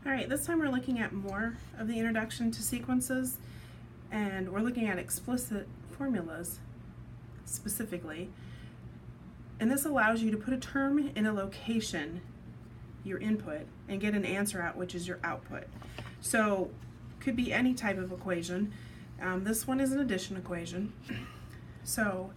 All right, this time we're looking at more of the introduction to sequences, and we're looking at explicit formulas specifically. And this allows you to put a term in a location, your input, and get an answer out, which is your output. So could be any type of equation. This one is an addition equation. So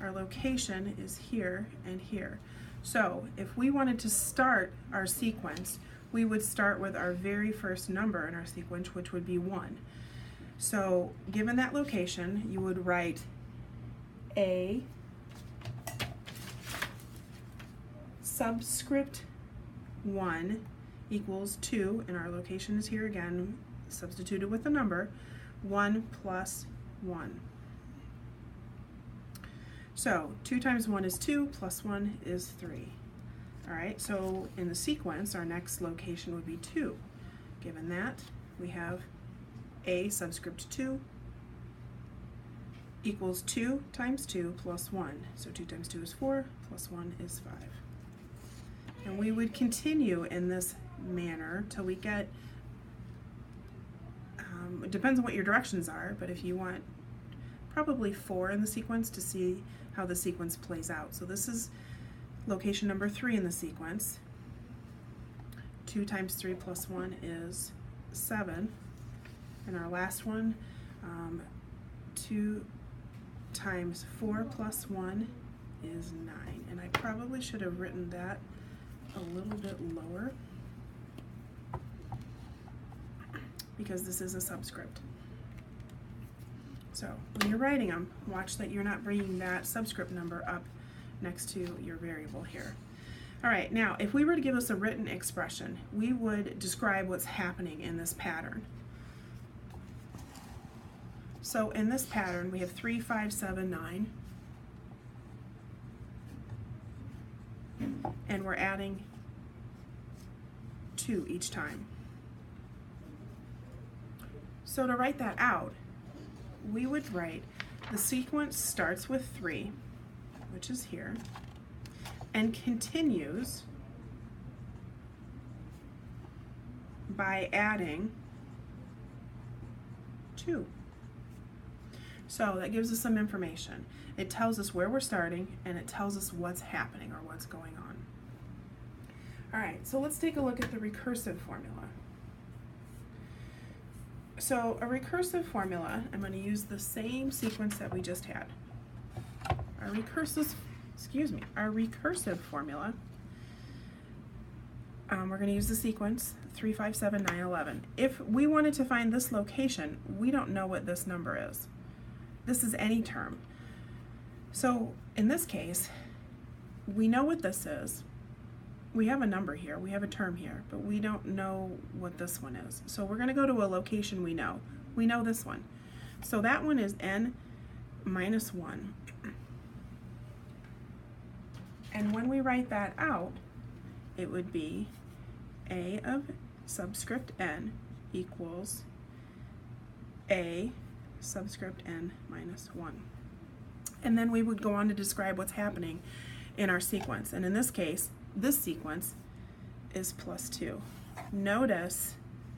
our location is here and here. So if we wanted to start our sequence, we would start with our very first number in our sequence, which would be 1. So given that location, you would write A subscript 1 equals 2, and our location is here again, substituted with the number, 1 plus 1. So 2 times 1 is 2, plus 1 is 3. All right, so in the sequence, our next location would be 2. Given that, we have A subscript 2 equals 2 times 2 plus 1. So 2 times 2 is 4, plus 1 is 5. And we would continue in this manner till we get, it depends on what your directions are, but if you want probably 4 in the sequence to see how the sequence plays out. So this is location number 3 in the sequence. 2 times 3 plus 1 is 7. And our last one, 2 times 4 plus 1 is 9. And I probably should have written that a little bit lower because this is a subscript. So when you're writing them, watch that you're not bringing that subscript number up next to your variable here. All right, now if we were to give us a written expression, we would describe what's happening in this pattern. So in this pattern, we have 3, 5, 7, 9, and we're adding 2 each time. So to write that out, we would write the sequence starts with 3, which is here, and continues by adding 2. So that gives us some information. It tells us where we're starting, and it tells us what's happening or what's going on. All right, so let's take a look at the recursive formula. So a recursive formula, I'm going to use the same sequence that we just had. Our recursive formula, we're going to use the sequence 3, 5, 7, 9, 11. If we wanted to find this location, we don't know what this number is. This is any term. So in this case, we know what this is. We have a number here, we have a term here, but we don't know what this one is. So we're going to go to a location we know. We know this one. So that one is n minus 1. And when we write that out, it would be A of subscript n equals A subscript n minus 1. And then we would go on to describe what's happening in our sequence. And in this case, this sequence is plus 2. Notice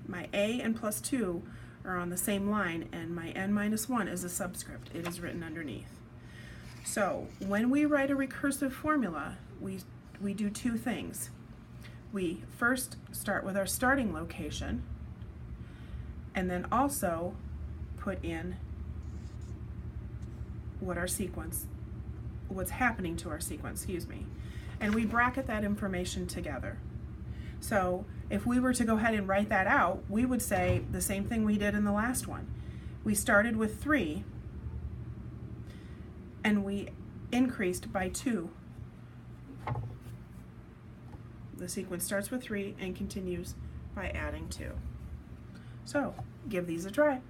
my A and plus 2 are on the same line, and my n minus 1 is a subscript. It is written underneath. So when we write a recursive formula, we do 2 things. We first start with our starting location, and then also put in what's happening to our sequence, and we bracket that information together. So if we were to go ahead and write that out, we would say the same thing we did in the last one. We started with 3, and we increased by 2. The sequence starts with 3 and continues by adding 2. So give these a try.